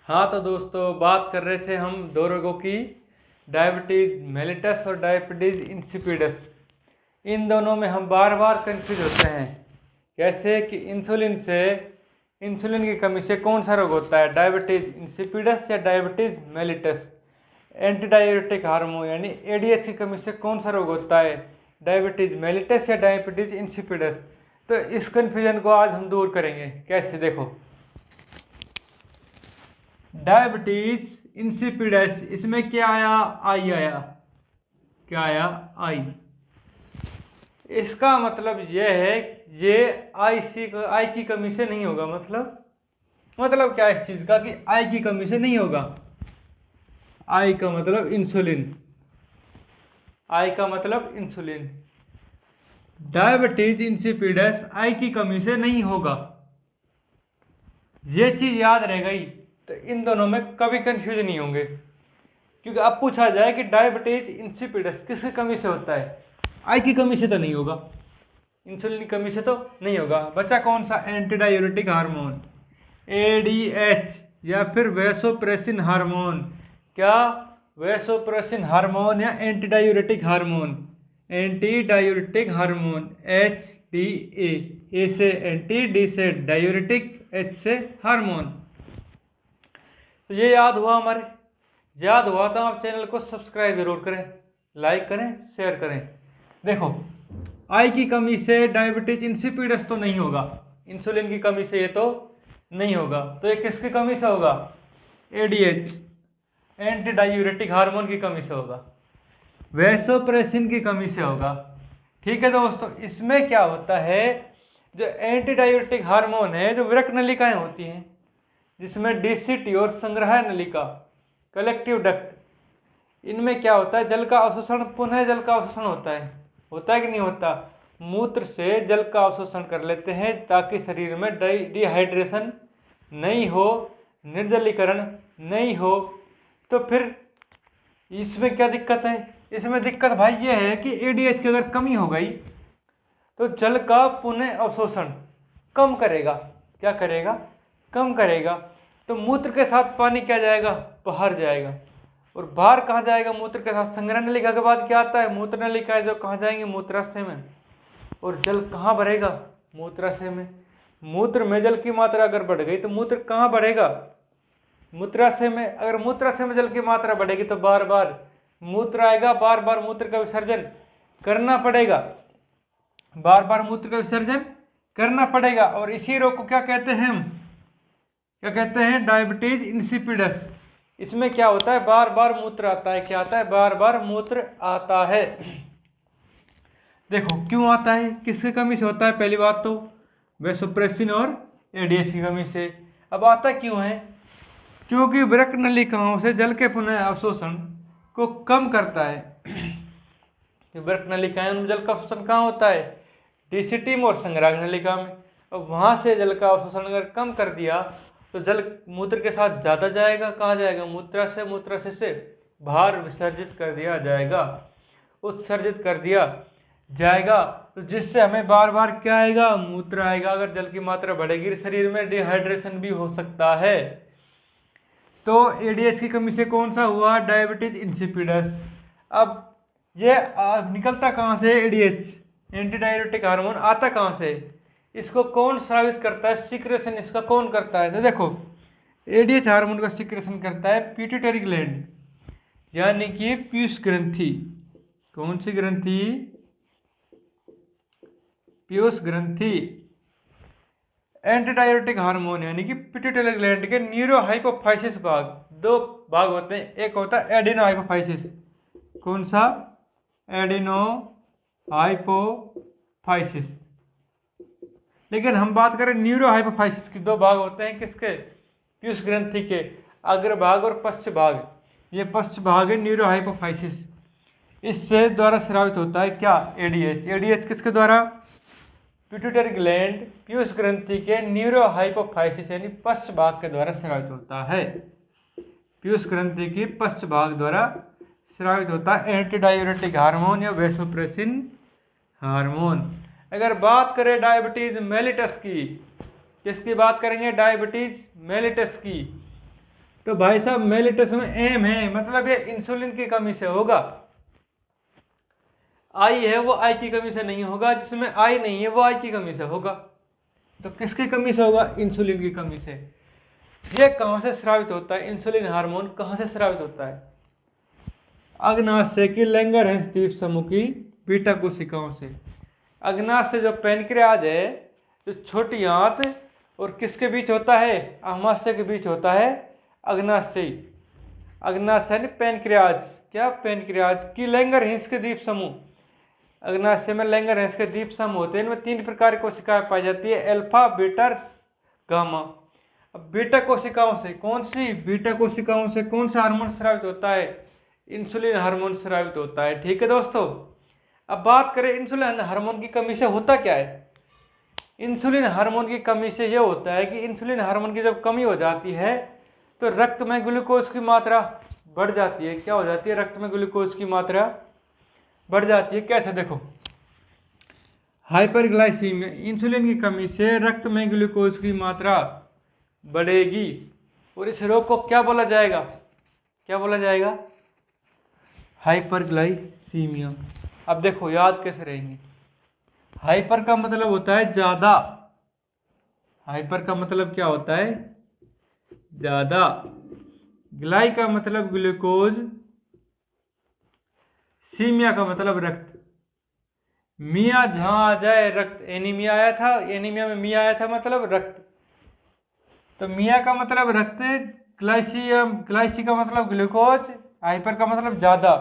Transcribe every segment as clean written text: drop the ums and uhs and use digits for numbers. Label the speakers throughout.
Speaker 1: हाँ तो दोस्तों, बात कर रहे थे हम दो रोगों की, डायबिटीज मेलिटस और डायबिटीज इंसिपिडस। इन दोनों में हम बार बार कंफ्यूज होते हैं। कैसे कि इंसुलिन की कमी से कौन सा रोग होता है, डायबिटीज इंसिपिडस या diabetes mellitus. Anti diabetic hormone यानी एडीएच की कमी से कौन सा रोग होता है, डायबिटीज मेलिटस या डायबिटीज इंसिपिडस। तो इस कंफ्यूजन को आज हम दूर करेंगे। कैसे, देखो, डायबिटीज इंसिपिडस, इसमें क्या आया, आई आया। क्या आया, आई। इसका मतलब यह है, ये आई की कमी से नहीं होगा। मतलब क्या इस चीज का कि आई की कमी से नहीं होगा। आई का मतलब इंसुलिन। आई का मतलब इंसुलिन। डायबिटीज इंसिपिडस आई की कमी से नहीं होगा। ये चीज याद रह गई तो इन दोनों में कभी कंफ्यूज नहीं होंगे। क्योंकि अब पूछा जाए कि डायबिटीज इंसिपिडस किसकी कमी से होता है, आई की कमी से तो नहीं होगा, इंसुलिन की कमी से तो नहीं होगा। बचा कौन सा, एंटी डाययूरेटिक हार्मोन, एडीएच, या फिर वैसोप्रेसिन हार्मोन। क्या, वैसोप्रेसिन हार्मोन या anti diuretic hormone. Anti diuretic hormone, H D A से एंटी, डी से डायूरेटिक, एच से हार्मोन। तो ये याद हुआ हमारे। याद हुआ तो आप चैनल को सब्सक्राइब जरूर करें, लाइक करें, शेयर करें। देखो, आई की कमी से डायबिटीज इंसिपिडस तो नहीं होगा, इंसुलिन की कमी से ये तो नहीं होगा। तो ये किसकी कमी से होगा, एडीएच, एंटी डायूरेटिक हार्मोन की कमी से होगा, वैसोप्रेसिन की कमी से होगा। ठीक है दोस्तों, इसमें क्या होता है, जो एंटी डायूरेटिक हार्मोन है, जो विरक्त नलिकाएं होती हैं, जिसमें डीसीटी और संग्रह नलिका, कलेक्टिव डक्ट, इनमें क्या होता है, जल का अवशोषण, पुनः जल का अवशोषण होता है कि नहीं होता। मूत्र से जल का अवशोषण कर लेते हैं ताकि शरीर में डिहाइड्रेशन नहीं हो, निर्जलीकरण नहीं हो। तो फिर इसमें क्या दिक्कत है, इसमें दिक्कत भाई ये है कि एडीएच की अगर कमी हो गई तो जल का पुनः अवशोषण कम करेगा। क्या करेगा, कम करेगा। तो मूत्र के साथ पानी क्या जाएगा, बाहर जाएगा। और बाहर कहाँ जाएगा, मूत्र के साथ संग्रह नलिका के बाद क्या आता है, मूत्र नलिका, जो कहाँ जाएंगे, मूत्राशय में। और जल कहाँ बढ़ेगा, मूत्राशय में। मूत्र में जल की मात्रा अगर बढ़ गई तो मूत्र कहाँ बढ़ेगा, मूत्राशय में। अगर मूत्राशय में जल की मात्रा बढ़ेगी तो बार बार मूत्र आएगा, बार बार मूत्र का विसर्जन करना पड़ेगा, बार बार मूत्र का विसर्जन करना पड़ेगा। और इसी रोग को क्या कहते हैं हम, क्या कहते हैं, डायबिटीज इंसिपिडस। इसमें क्या होता है, बार बार मूत्र आता है। क्या आता है, बार बार मूत्र आता है। देखो क्यों आता है, किसकी कमी से होता है, पहली बात तो वैसोप्रेसिन और एडीएच की कमी से। अब आता क्यों है, क्योंकि वृक्क नलिकाओं से जल के पुनः अवशोषण को कम करता है। वृक्क नलिकाएं में जल का अवशोषण कहाँ होता है, डीसीटी में और संग्राहक नलिका में। अब वहाँ से जल का अवशोषण अगर कम कर दिया तो जल मूत्र के साथ ज़्यादा जाएगा, कहाँ जाएगा, मूत्राशय से बाहर विसर्जित कर दिया जाएगा, उत्सर्जित कर दिया जाएगा। तो जिससे हमें बार बार क्या आएगा, मूत्र आएगा। अगर जल की मात्रा बढ़ेगी शरीर में डिहाइड्रेशन भी हो सकता है। तो एडीएच की कमी से कौन सा हुआ, डायबिटीज इंसिपिडस। अब ये निकलता कहाँ से, एडीएच, एंटी डाययूरेटिक हार्मोन आता कहाँ से, इसको कौन स्रावित करता है, सिक्रेशन इसका कौन करता है। तो देखो, एडीएच हार्मोन का सिक्रेशन करता है पिट्यूटरी ग्लैंड, यानी कि पीयूष ग्रंथि। कौन सी ग्रंथि, पीयूष ग्रंथि। एंटी डाययूरेटिक हार्मोन यानी कि पिट्यूटरी ग्लैंड के न्यूरोहाइपोफाइसिस भाग, दो भाग होते हैं। एक होता है एडिनो हाइपोफाइसिस। कौन सा, एडिनो हाइपोफाइसिस। लेकिन हम बात करें न्यूरो हाइपोफाइसिस की, दो भाग होते हैं किसके, पीयूष ग्रंथि के, अग्र भाग और पश्च भाग। ये पश्च भाग है न्यूरो हाइपोफाइसिस। इससे द्वारा स्रावित होता है क्या, एडीएच। एडीएच किसके द्वारा, पिट्यूटरी ग्लैंड, पीयूष ग्रंथि के न्यूरो हाइपोफाइसिस यानी पश्च भाग के द्वारा स्रावित होता है। पीयूष ग्रंथि की पश्च भाग द्वारा स्रावित होता है एंटी डाययूरेटिक हार्मोन या वैसोप्रेसिन हार्मोन। अगर बात करें डायबिटीज मेलिटस की, किसकी बात करेंगे, डायबिटीज मेलिटस की, तो भाई साहब मेलिटस में एम है, मतलब ये इंसुलिन की कमी से होगा। आई है वो आई की कमी से नहीं होगा, जिसमें आई नहीं है वो आई की कमी से होगा। तो किसकी कमी से होगा? इंसुलिन की कमी से। ये कहाँ से स्रावित होता है? इंसुलिन हार्मोन कहाँ से स्रावित होता है? अग्नाशय की लैंगरहैंस द्वीप समूह की बीटा कोशिकाओं से। अग्नाशय जो पैनक्रियाज है, जो छोटी आंत और किसके बीच होता है? अमाशय के बीच होता है अग्नाशय। अग्नाशय यानी पैनक्रियाज, क्या? पैनक्रियाज की लैंगरहैंस के द्वीप समूह। अग्नाशय में लैंगरहैंस के द्वीप समूह होते हैं, इनमें 3 प्रकार की कोशिकाएं पाई जाती है, अल्फा, बीटा, गामा। अब बीटा कोशिकाओं से कौन सी? बीटा कोशिकाओं से कौन सा हार्मोन स्रावित होता है? इंसुलिन हार्मोन स्रावित होता है। ठीक है दोस्तों, अब बात करें इंसुलिन हार्मोन की कमी से होता क्या है। इंसुलिन हार्मोन की कमी से यह होता है कि इंसुलिन हार्मोन की जब कमी हो जाती है तो रक्त में ग्लूकोज की मात्रा बढ़ जाती है। क्या हो जाती है? रक्त में ग्लूकोज की मात्रा बढ़ जाती है। कैसे? देखो, हाइपरग्लाइसीमिया, इंसुलिन की कमी से रक्त में ग्लूकोज की मात्रा बढ़ेगी और इस रोग को क्या बोला जाएगा? क्या बोला जाएगा? हाइपरग्लाइसीमिया। अब देखो याद कैसे रहेंगे। हाइपर का मतलब होता है ज्यादा। हाइपर का मतलब क्या होता है? ज्यादा। ग्लाई का मतलब ग्लूकोज, सीमिया का मतलब रक्त। मिया जहां आ जाए रक्त, एनीमिया आया था, एनीमिया में मिया आया था मतलब रक्त, तो मिया का मतलब रक्त, ग्लाइसी का मतलब ग्लूकोज, हाइपर का मतलब ज्यादा।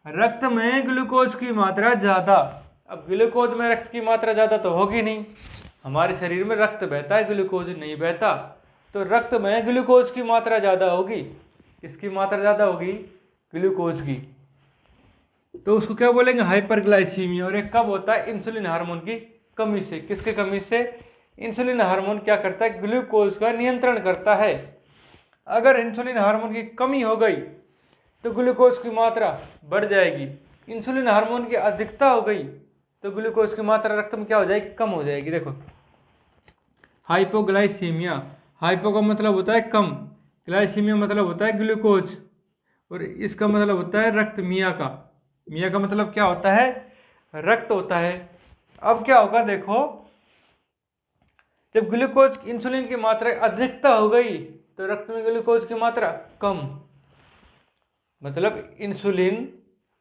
Speaker 1: रक्त में ग्लूकोज की मात्रा ज्यादा। अब ग्लूकोज में रक्त की मात्रा ज्यादा तो होगी नहीं, हमारे शरीर में रक्त बहता है, ग्लूकोज नहीं बहता, तो रक्त में ग्लूकोज की मात्रा ज्यादा होगी। किसकी मात्रा ज्यादा होगी? ग्लूकोज की। तो उसको क्या बोलेंगे? हाइपरग्लाइसीमिया। और एक कब होता है? इंसुलिन हार्मोन की कमी से। किसके कमी से? इंसुलिन हार्मोन क्या करता है? ग्लूकोज का नियंत्रण करता है। अगर इंसुलिन हार्मोन की कमी हो गई तो ग्लूकोज की मात्रा बढ़ जाएगी। इंसुलिन हार्मोन की अधिकता हो गई तो ग्लूकोज की मात्रा रक्त में क्या हो जाएगी? कम हो जाएगी। देखो, हाइपोग्लाइसीमिया, हाइपो का मतलब होता है कम, ग्लाइसीमिया मतलब होता है ग्लूकोज, और इसका मतलब होता है रक्त। मिया का मतलब क्या होता है? रक्त होता है। अब क्या होगा? देखो, जब ग्लूकोज इंसुलिन की मात्रा अधिकता हो गई तो रक्त में ग्लूकोज की मात्रा कम, मतलब इंसुलिन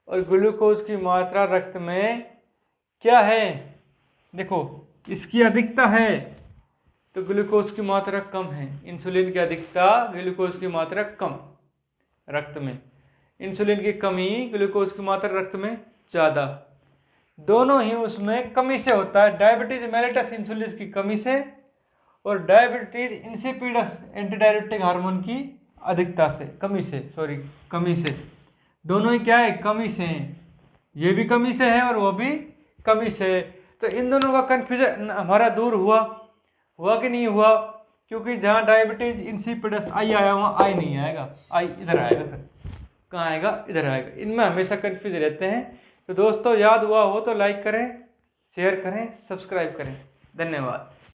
Speaker 1: और ग्लूकोज की मात्रा रक्त में क्या है? देखो, इसकी अधिकता है तो ग्लूकोज की मात्रा कम है। इंसुलिन की अधिकता, ग्लूकोज की मात्रा कम रक्त में। इंसुलिन की कमी, ग्लूकोज की मात्रा रक्त में ज़्यादा। दोनों ही उसमें कमी से होता है। डायबिटीज मेलिटस इंसुलिन की कमी से और diabetes insipidus anti diabetic hormone की अधिकता से, कमी से। दोनों ही क्या है? कमी से हैं। ये भी कमी से है और वो भी कमी से है। तो इन दोनों का कन्फ्यूजन हमारा दूर हुआ कि नहीं हुआ? क्योंकि जहाँ डायबिटीज इंसिपिडस आई आया वहाँ आई नहीं आएगा, आई इधर आएगा। फिर कहाँ आएगा? इधर आएगा। इनमें हमेशा कन्फ्यूज रहते हैं। तो दोस्तों, याद हुआ हो तो लाइक करें, शेयर करें, सब्सक्राइब करें। धन्यवाद।